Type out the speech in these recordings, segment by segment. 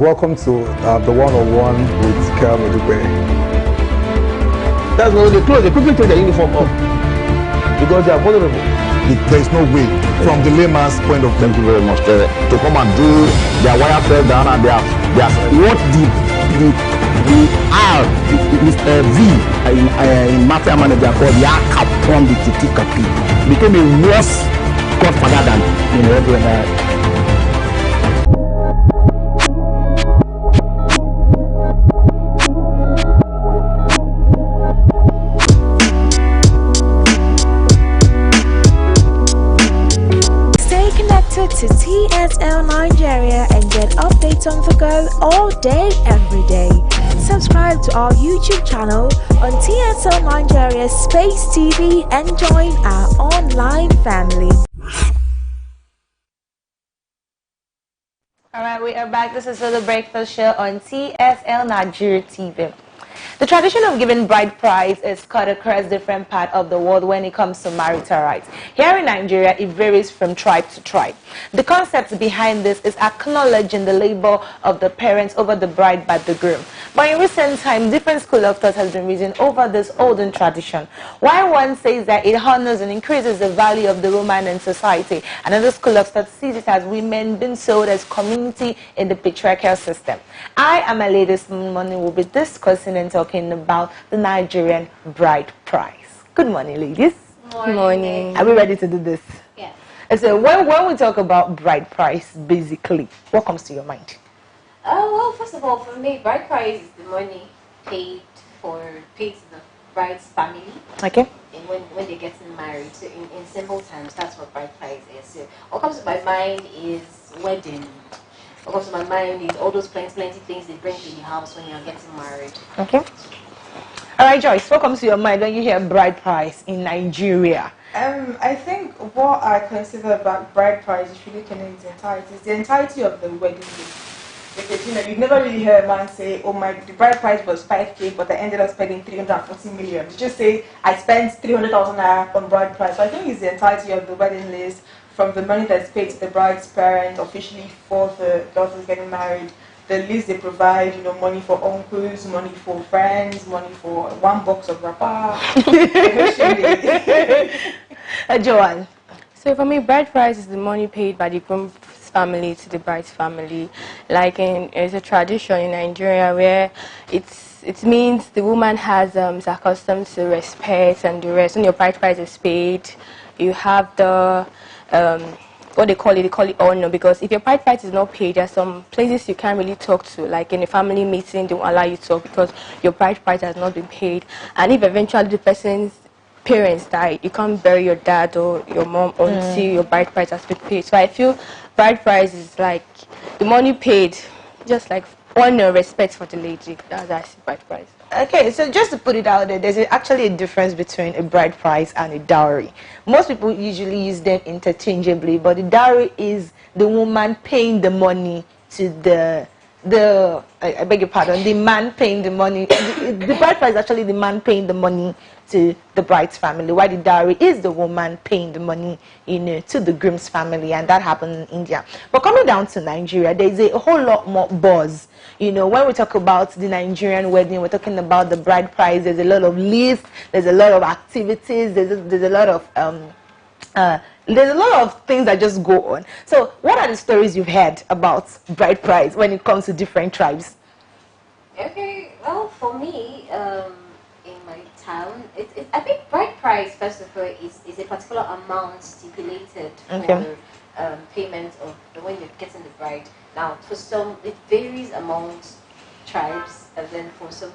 welcome to the one-on-one with Kamedugbe. That's why they close. They quickly take their uniform off because they are vulnerable. There is no way, from the layman's point of view. Thank you very much to come and do their wire fell down and their what the R is V in mafia manager called Yakap from the Titikapi became a worse godfather than every other. To TSL Nigeria and get updates on the go all day, every day. Subscribe to our YouTube channel on TSL Nigeria Space TV and join our online family. Alright, we are back. This is the Breakfast Show on TSL Nigeria TV. The tradition of giving bride price is cut across different parts of the world when it comes to marital rights. Here in Nigeria, it varies from tribe to tribe. The concept behind this is acknowledging the labor of the parents over the bride by the groom. But in recent times, different school of thought has been risen over this olden tradition. While one says that it honors and increases the value of the woman in society, another school of thought sees it as women being sold as community in the patriarchal system. I am a lady this morning will be discussing and talking about the Nigerian bride price. Good morning, ladies. Good morning. Are we ready to do this? Yes. So when we talk about bride price, basically, what comes to your mind? Well, first of all, for me, bride price is the money paid to the bride's family. Okay. And when they're getting married. So in simple terms, that's what bride price is. So what comes to my mind is wedding. What comes to my mind is all those plenty things they bring to the house when you're getting married. Okay. All right, Joyce, what comes to your mind when you hear bride price in Nigeria? I think what I consider about bride price, if you look at its entirety, is the entirety of the wedding gift. Because you never really hear a man say, "Oh the bride price was 5K, but I ended up spending 340 million." You just say, "I spent 300,000 naira on bride price." So I think it's the entirety of the wedding list, from the money that's paid to the bride's parents officially for the daughters getting married, the list they provide, money for uncles, money for friends, money for one box of rapa. Joanne. So for me, bride price is the money paid by the groom's family to the bride's family. Like it's a tradition in Nigeria where it means the woman is accustomed to respect and the rest. When your bride price is paid, you have the what they call it honor, because if your bride price is not paid, there are some places you can't really talk to, like in a family meeting, they won't allow you to talk because your bride price has not been paid. And if eventually the person's parents die, you can't bury your dad or your mom until your bride price has been paid. So I feel bride price is like the money paid, just like honor, respect for the lady. That's bride price. Okay, so just to put it out there, there's actually a difference between a bride price and a dowry. Most people usually use them interchangeably, but the dowry is the woman paying the money to I beg your pardon, the man paying the money. The bride price is actually the man paying the money to the bride's family, while the dowry is the woman paying the money, to the groom's family, and that happened in India. But coming down to Nigeria, there's a whole lot more buzz. When we talk about the Nigerian wedding, we're talking about the bride price. There's a lot of lists, there's a lot of activities, there's a lot of things that just go on. So what are the stories you've heard about bride price when it comes to different tribes? Okay, well, for me, in my town, I think bride price, first of all, is a particular amount stipulated for payment of when you're getting the bride. Now, for some, it varies amongst tribes, and then for some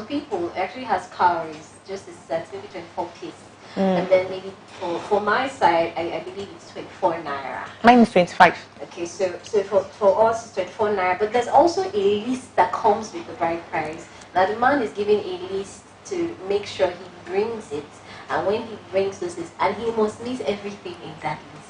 people, it actually has calories, just a set, maybe 24 pieces. And then maybe for my side, I believe it's 24 naira. Mine is 25. Okay, so for us it's 24 naira, but there's also a list that comes with the bride price. Now the man is given a list to make sure he brings it, and when he brings those lists, and he must meet everything in that list.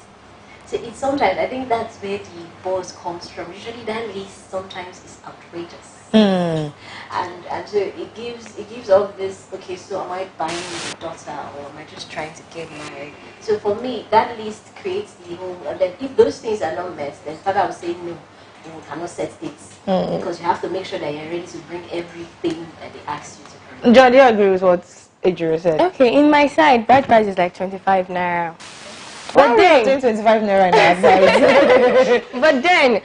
So it's sometimes, I think that's where the buzz comes from. Usually that list sometimes is outrageous. And so it gives all this, okay, so am I buying a daughter or am I just trying to get married? So for me, that list creates the whole, and then if those things are not met, then father will say no. we cannot set dates because you have to make sure that you're ready to bring everything that they ask you to bring. John, do you agree with what Ejiro said? Okay, in my side, bride price is like 25 naira. But then 25 naira now, guys. But then,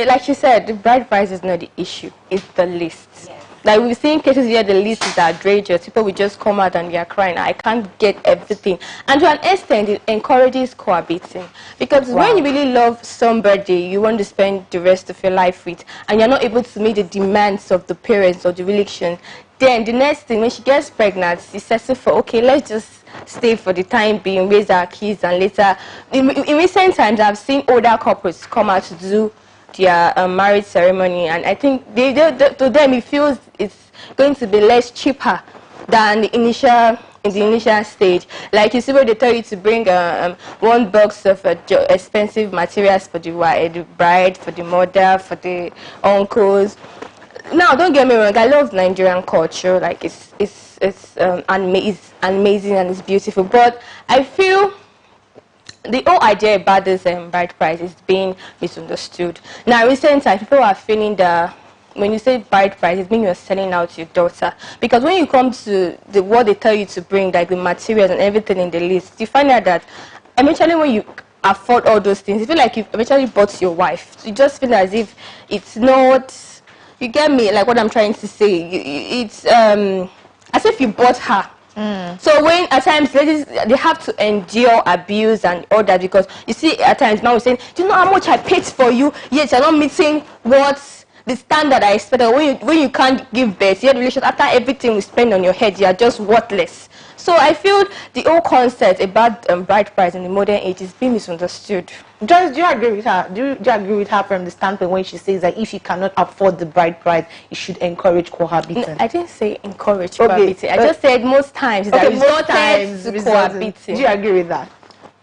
like you said, the bride price is not the issue. It's the list. Yeah. Like we've seen cases where the list is outrageous. People will just come out and they are crying, I can't get everything. And to an extent, it encourages cohabiting. Because when you really love somebody, you want to spend the rest of your life with, and you're not able to meet the demands of the parents or the relation, then the next thing, when she gets pregnant, she says, for okay, let's just stay for the time being, raise our kids, and later. In recent times, I've seen older couples come out to do their marriage ceremony, and I think to them it feels it's going to be less cheaper than the initial stage. Like you see where they tell you to bring 1 box of expensive materials for the bride, for the mother, for the uncles. Now, don't get me wrong, I love Nigerian culture. Like it's amazing and it's beautiful, but I feel the whole idea about this bride price is being misunderstood. Now, in recent times, people are feeling that when you say bride price, it means you're selling out your daughter. Because when you come to what they tell you to bring, like the materials and everything in the list, you find out that eventually when you afford all those things, you feel like you've eventually bought your wife. You just feel as if it's not, you get me, like what I'm trying to say. It's as if you bought her. So when at times ladies, they have to endure abuse and all that, because you see at times now we're saying, do you know how much I paid for you, yet you're not meeting what the standard I expected. When you can't give birth, your relation, after everything we spend on your head, you are just worthless. So I feel the whole concept about bride price in the modern age is being misunderstood. Joyce, do you agree with her? Do you agree with her from the standpoint when she says that if you cannot afford the bride price, you should encourage cohabiting? No, I didn't say encourage cohabiting. I just said most times that resorted to cohabiting. Do you agree with that?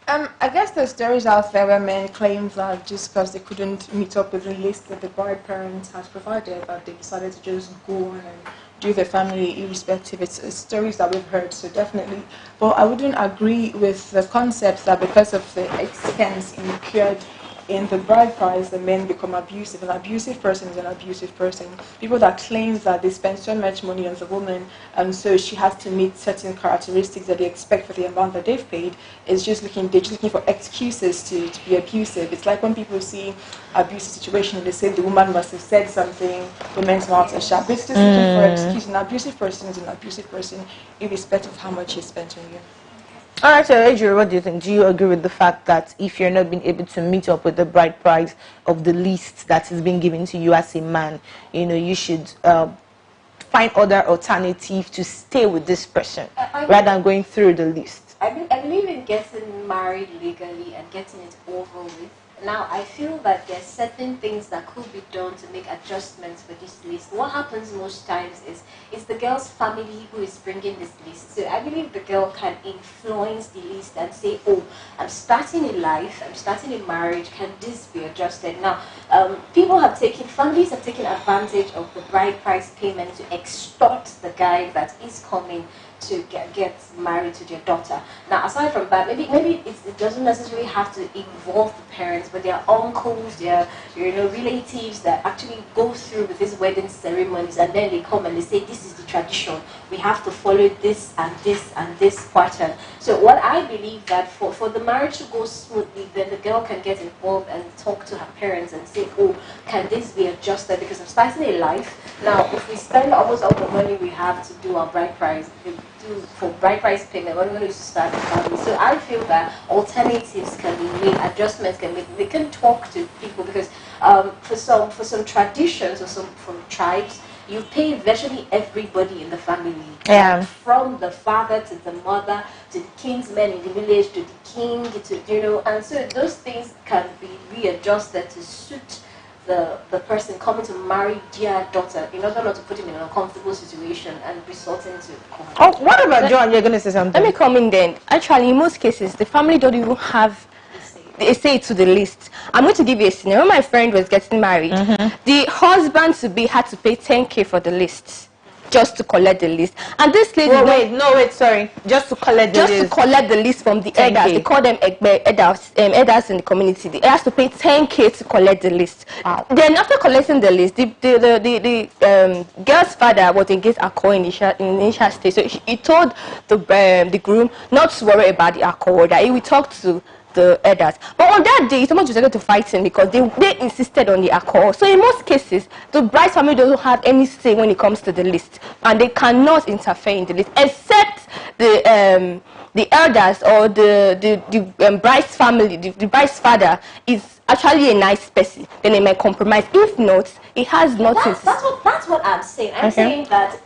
I guess there's stories out there where men claim that just because they couldn't meet up with the list that the bride parents had provided, that they decided to just go on and do their family irrespective. It's stories that we've heard, so definitely. But I wouldn't agree with the concept that because of the expense incurred in the bride price, the men become abusive. An abusive person is an abusive person. People that claim that they spend so much money on the woman and so she has to meet certain characteristics that they expect for the amount that they've paid, is just looking for excuses to be abusive. It's like when people see abusive situation, they say the woman must have said something, women's mouths are sharp. It's just looking for excuses. An abusive person is an abusive person, irrespective of how much he spent on you. All right, so Adrian, what do you think? Do you agree with the fact that if you're not being able to meet up with the bride price of the list that is being given to you as a man, you should find other alternative to stay with this person rather than going through the list? I believe in getting married legally and getting it over with. Now, I feel that there's certain things that could be done to make adjustments for this list. What happens most times is it's the girl's family who is bringing this list. So I believe the girl can influence the list and say, oh, I'm starting in life, I'm starting in marriage, can this be adjusted? Now, families have taken advantage of the bride price payment to extort the guy that is coming to get married to their daughter. Now, aside from that, maybe it doesn't necessarily have to involve the parents, but their uncles, their relatives that actually go through with these wedding ceremonies, and then they come and they say, this is the tradition. We have to follow this and this and this pattern. So what I believe that for the marriage to go smoothly, then the girl can get involved and talk to her parents and say, oh, can this be adjusted? Because I'm starting a life. Now, if we spend almost all the money we have to do our bride price, for bride price payment, we're going to start a family. So I feel that alternatives can be made, adjustments can be made. They can talk to people because for some traditions or from tribes, you pay virtually everybody in the family. Yeah. From the father to the mother to the king's men in the village to the king to and so those things can be readjusted to suit the person coming to marry their daughter in order not to put him in an uncomfortable situation and resulting to Oh, what about John? You're going to say something. Let me come in then. Actually, in most cases, the family don't even have a say to the list. I'm going to give you a scenario. When my friend was getting married, the husband-to-be had to pay 10K for the list. just to collect the list. And this lady, sorry, just to collect the list. Just to collect the list from the 10K. elders. They call them elders in the community. They has to pay 10K to collect the list. Wow. Then after collecting the list, the girl's father was engaged alcohol in initial stage. So he told the groom not to worry about the alcohol, that he will talk to the elders. But on that day, someone decided to fight him because they insisted on the alcohol. So in most cases, the bride's family doesn't have any say when it comes to the list, and they cannot interfere in the list, except the elders or the bride's family, the bride's father is actually a nice person. Then they might compromise. If not, it has nothing. That's what I'm saying. I'm saying that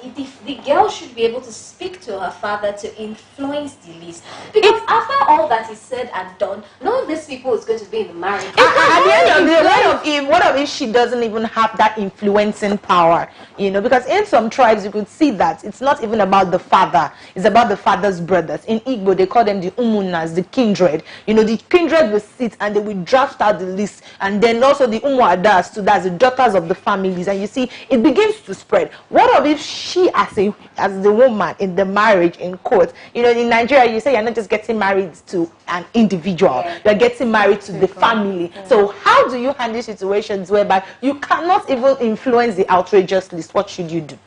the girl should be able to speak to her father to influence the list. Because after all that is said and done, none of these people is going to be in the marriage. At the end of the day, what if she doesn't even have that influencing power? You know, because in some tribes you could see that it's not even about the father; it's about the father's brothers. In Igbo, they call them the umunas, the kindred. You know, the kindred will sit and they will draft out the list, and then also the umuadas too, that's the daughters of the families, and you see it begins to spread. What if she as the woman in the marriage in court, you know, in Nigeria you say you're not just getting married to an individual, you're getting married to the family. So how do you handle situations whereby you cannot even influence the outrageous list? What should you do?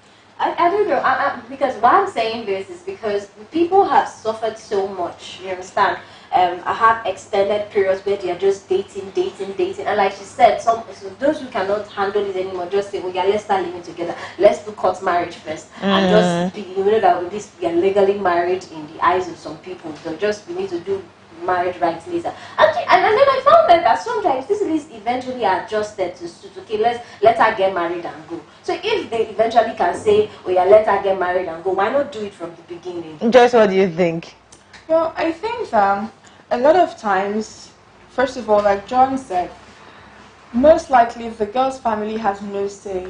I don't know, because why I'm saying this is because people have suffered so much, you understand? I have extended periods where they are just dating, and like she said, so those who cannot handle it anymore just say, well, yeah, let's start living together, let's do court marriage first, and just be, you know, that with this we are legally married in the eyes of some people, so just we need to do marriage rights later. And then I found that sometimes this list eventually adjusted to suit, okay, let her get married and go. So if they eventually can say, oh yeah, let her get married and go, why not do it from the beginning? Joyce, what do you think? Well, I think a lot of times, first of all, like John said, most likely the girl's family has no say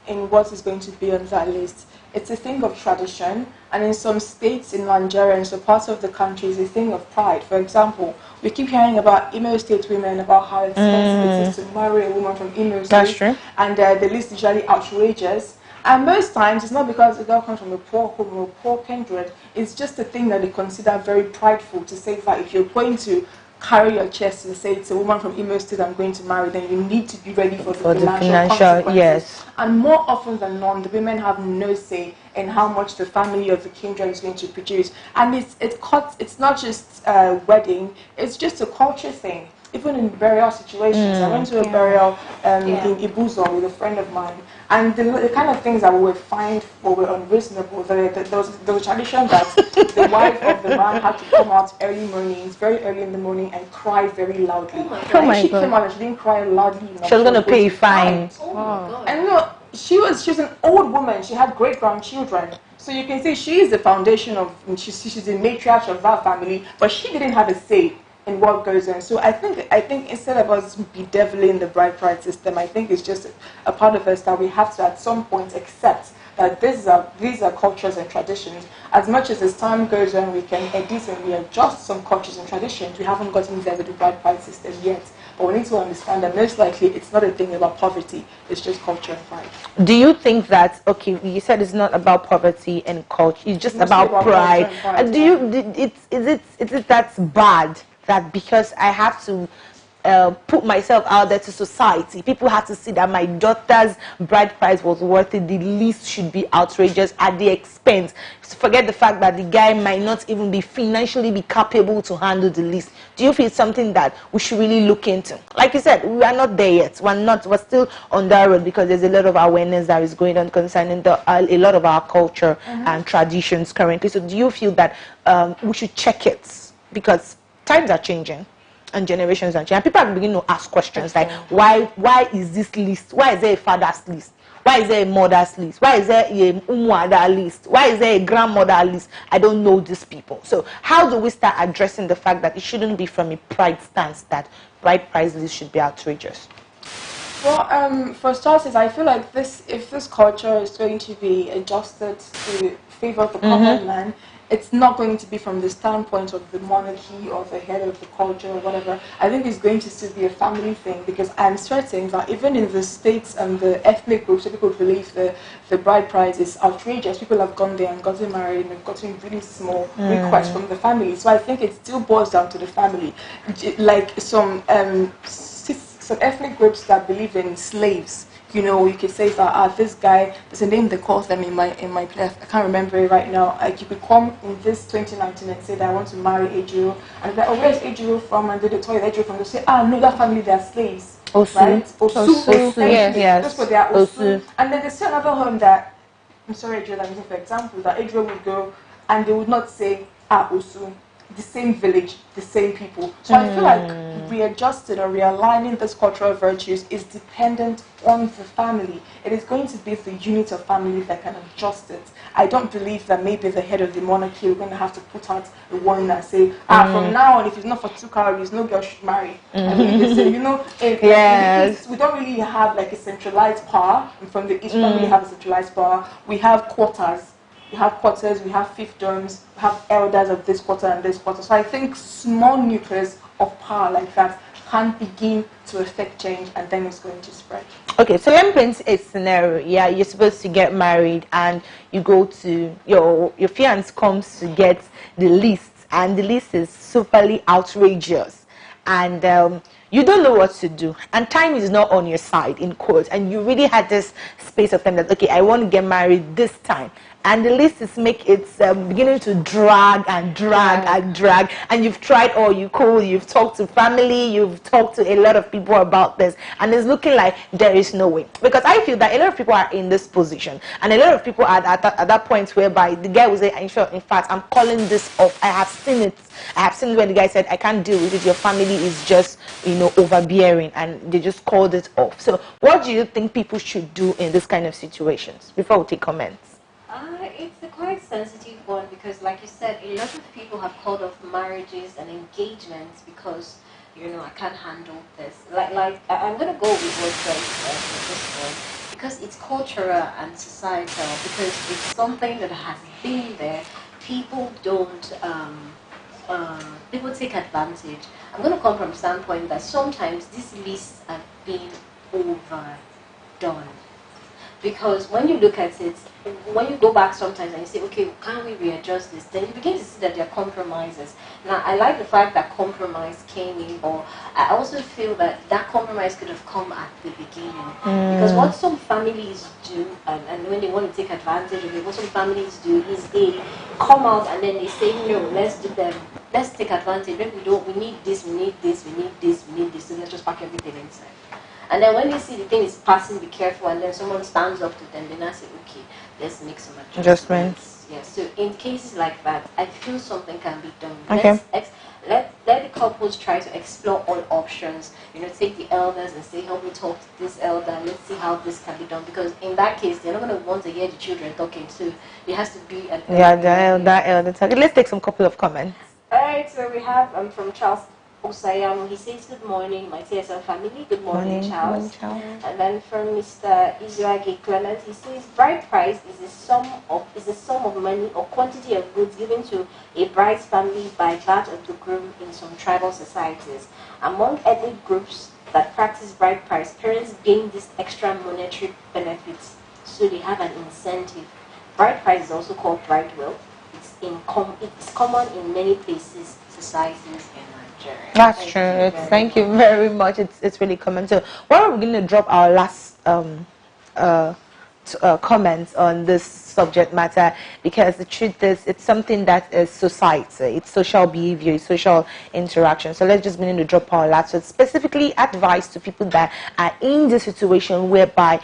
in what is going to be on that list. It's a thing of tradition, and in some states in Nigeria and some parts of the country, it's a thing of pride. For example, we keep hearing about Imo State women, about how expensive it is to marry a woman from Imo State. That's true. And the list is usually outrageous. And most times, it's not because the girl comes from a poor home or a poor kindred. It's just a thing that they consider very prideful, to say that if you're going to carry your chest and say it's a woman from Imo State I'm going to marry, then you need to be ready for the financial consequences. Yes. And more often than not, the women have no say in how much the family of the kindred is going to produce. And it's not just a wedding, it's just a culture thing. Even in burial situations, I went to a burial in Ibuzo with a friend of mine, and the kind of things that we would find were unreasonable. There was a tradition that the wife of the man had to come out very early in the morning, and cry very loudly. Oh my She God. came out and she didn't cry loudly enough. She was going to pay a fine. Oh my God. And no, she was an old woman. She had great-grandchildren. So you can see she is the foundation of, she's the matriarch of that family, but she didn't have a say in what goes on. So I think instead of us bedeviling the bride price system, I think it's just a part of us that we have to at some point accept that these are cultures and traditions. As much as time goes on, we can edit and we adjust some cultures and traditions. We haven't gotten there with the bride price system yet. But we need to understand that most likely it's not a thing about poverty, it's just culture and pride. Do you think that, okay, you said it's not about poverty and culture, it's just about pride. Is it that's bad, that because I have to put myself out there to society, people have to see that my daughter's bride price was worth it, the least should be outrageous at the expense? Forget the fact that the guy might not even be financially capable to handle the least. Do you feel it's something that we should really look into? Like you said, we are not there yet. We're still on that road, because there's a lot of awareness that is going on concerning a lot of our culture and traditions currently. So do you feel that we should check it? Because times are changing and generations are changing, and people are beginning to ask questions like, why is this list? Why is there a father's list? Why is there a mother's list? Why is there a umuada list? Why is there a grandmother list? I don't know these people. So how do we start addressing the fact that it shouldn't be from a pride stance that bride price list should be outrageous? Well, for starters, I feel like if this culture is going to be adjusted to favor the common man, it's not going to be from the standpoint of the monarchy or the head of the culture or whatever. I think it's going to still be a family thing, because I'm certain that even in the states and the ethnic groups, people believe the bride price is outrageous. People have gone there and gotten married and gotten really small requests from the family. So I think it still boils down to the family. Like some ethnic groups that believe in slaves. You know, you could say that this guy, there's a name they call them in my place. I can't remember it right now. Like, you could come in this 2019 and say that I want to marry Ejiro, and they're like, oh, where's Ejiro from? And they tell you Ejiro from. They say, no, that family, they're slaves. Osu. Right? Osu. Yes. That's what they are. Osu. And then there's still another home that, I'm sorry, Ejiro, I'm using for example, that Ejiro would go and they would not say, Osu. The same village, the same people. So I feel like readjusting or realigning these cultural virtues is dependent on the family. It is going to be the unit of family that can adjust it. I don't believe that maybe the head of the monarchy is going to have to put out a warning and say, from now on, if it's not for 2 calories, no girl should marry. I believe they say, you know, Yes. we don't really have like a centralized power. And from the East, we don't really have a centralized power. We have quarters. We have quarters, we have fiefdoms, we have elders of this quarter and this quarter. So I think small nucleus of power like that can begin to affect change, and then it's going to spread. Okay, so let me paint a scenario. Yeah, you're supposed to get married and you go to, your fiancé comes to get the list, and the list is superly outrageous. And you don't know what to do, and time is not on your side, in quotes, and you really had this space of time that, okay, I want to get married this time, and the list is beginning to drag, and you've tried all you could, you've talked to family, you've talked to a lot of people about this, and it's looking like there is no way. Because I feel that a lot of people are in this position, and a lot of people are at that point whereby the guy will say, in fact, I'm calling this off. I have seen it when the guy said, I can't deal with it, your family is just, overbearing, and they just called it off. So what do you think people should do in this kind of situations, before we take comments? It's a quite sensitive one, because like you said, a lot of people have called off marriages and engagements because, I can't handle this. I'm going to go with what Joyce said with this one, because it's cultural and societal, because it's something that has been there. People don't, people take advantage. I'm going to come from the standpoint that sometimes these lists have been overdone. Because when you look at it, when you go back sometimes and you say, okay, can we readjust this? Then you begin to see that there are compromises. Now, I like the fact that compromise came in, but I also feel that compromise could have come at the beginning. Because what some families do, and when they want to take advantage of it, what some families do is they come out and then they say, no, let's take advantage. We need this, we need this, we need this, we need this, so let's just pack everything inside. And then when they see the thing is passing, be careful, and then someone stands up to them, then I say, okay, let's make some adjustments. Yeah, so in cases like that, I feel something can be done. Okay. Let the couples try to explore all options. Take the elders and say, help me talk to this elder, let's see how this can be done. Because in that case, they're not going to want to hear the children talking, so there has to be an elder talking. Let's take some couple of comments. Alright, so we have from Charles Osayam. He says, good morning, my TSL family. Good morning, Charles. And then from Mr. Izuage Clement, he says, bride price is a sum of money or quantity of goods given to a bride's family by that of the groom in some tribal societies. Among ethnic groups that practice bride price, parents gain this extra monetary benefits, so they have an incentive. Bride price is also called bride wealth. It's common in many places, societies, and that's true. Thank you very much. It's really common. So, why are we going to drop our last comments on this subject matter? Because the truth is, it's something that is society, it's social behavior, it's social interaction. So let's just begin to drop our last. So, specifically, advice to people that are in the situation whereby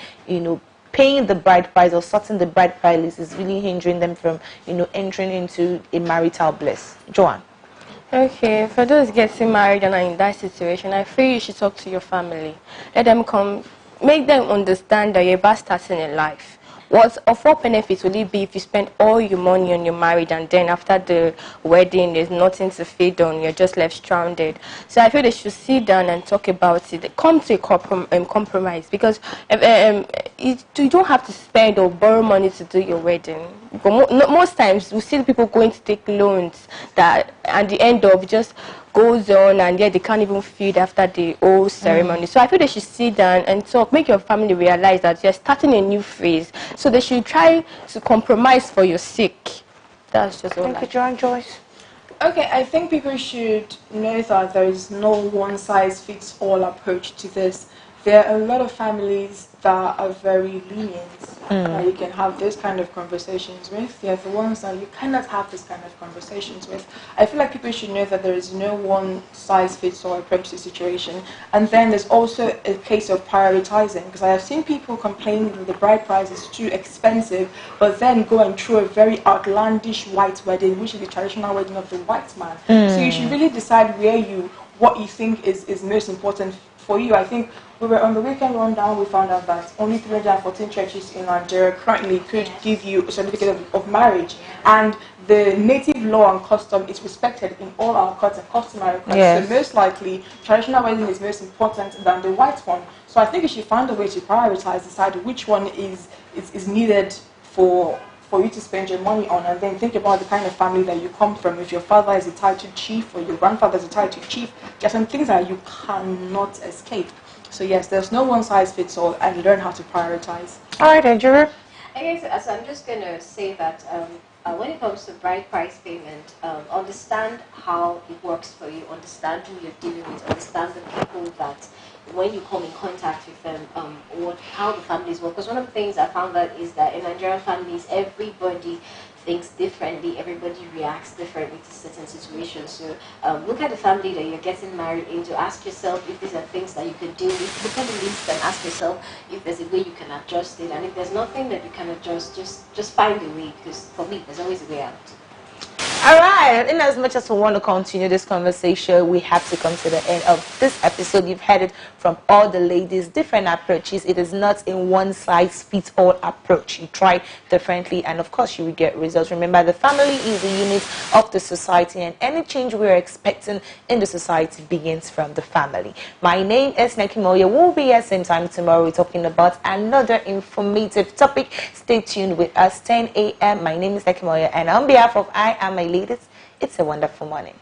paying the bride price or sorting the bride price is really hindering them from entering into a marital bliss. Joanne. Okay, for those getting married and are in that situation, I feel you should talk to your family. Let them come, make them understand that you're about starting in life. What benefits will it be if you spend all your money on your marriage and then after the wedding there's nothing to feed on, you're just left stranded? So I feel they should sit down and talk about it. Come to a compromise, because you don't have to spend or borrow money to do your wedding. But most times we see people going to take loans that at the end of just goes on, and yet they can't even feed after the whole ceremony. So I feel they should sit down and talk, make your family realize that you're starting a new phase. So they should try to compromise for your sake. That's just all. Thank you, John Joyce. Okay, I think people should know that there is no one-size-fits-all approach to this. There are a lot of families that are very lenient, that you can have those kind of conversations with. There are the ones that you cannot have this kind of conversations with. I feel like people should know that there is no one-size-fits-all approach to the situation. And then there's also a case of prioritizing, because I have seen people complain that the bride price is too expensive, but then go and throw a very outlandish white wedding, which is the traditional wedding of the white man. So you should really decide what you think is most important for you. I think we were on the weekend rundown, we found out that only 314 churches in Nigeria currently could give you a certificate of marriage, and the native law and custom is respected in all our courts and customary courts. Yes. So most likely, traditional wedding is most important than the white one. So I think you should find a way to prioritize, decide which one is needed for you to spend your money on, and then think about the kind of family that you come from. If your father is a titled chief or your grandfather is a titled chief, there are some things that you cannot escape. So yes, there's no one size fits all, and learn how to prioritize. All right, Andrew. Okay, so I'm just going to say that when it comes to bride price payment, understand how it works for you, understand who you're dealing with, understand the people that when you come in contact with them, how the families work. Because one of the things I found out is that in Nigerian families, everybody thinks differently, everybody reacts differently to certain situations. So look at the family that you're getting married into, ask yourself if these are things that you can deal with. Look at the list and ask yourself if there's a way you can adjust it, and if there's nothing that you can adjust, just find a way, because for me, there's always a way out. All right, in as much as we want to continue this conversation, we have to come to the end of this episode. You've heard it from all the ladies, different approaches. It is not a one-size-fits-all approach. You try differently, and of course, you will get results. Remember, the family is a unit of the society, and any change we are expecting in the society begins from the family. My name is Nekimoye. We'll be here same time tomorrow talking about another informative topic. Stay tuned with us, 10 a.m. My name is Nekimoye, and on behalf of I Am My Ladies, it's a wonderful morning.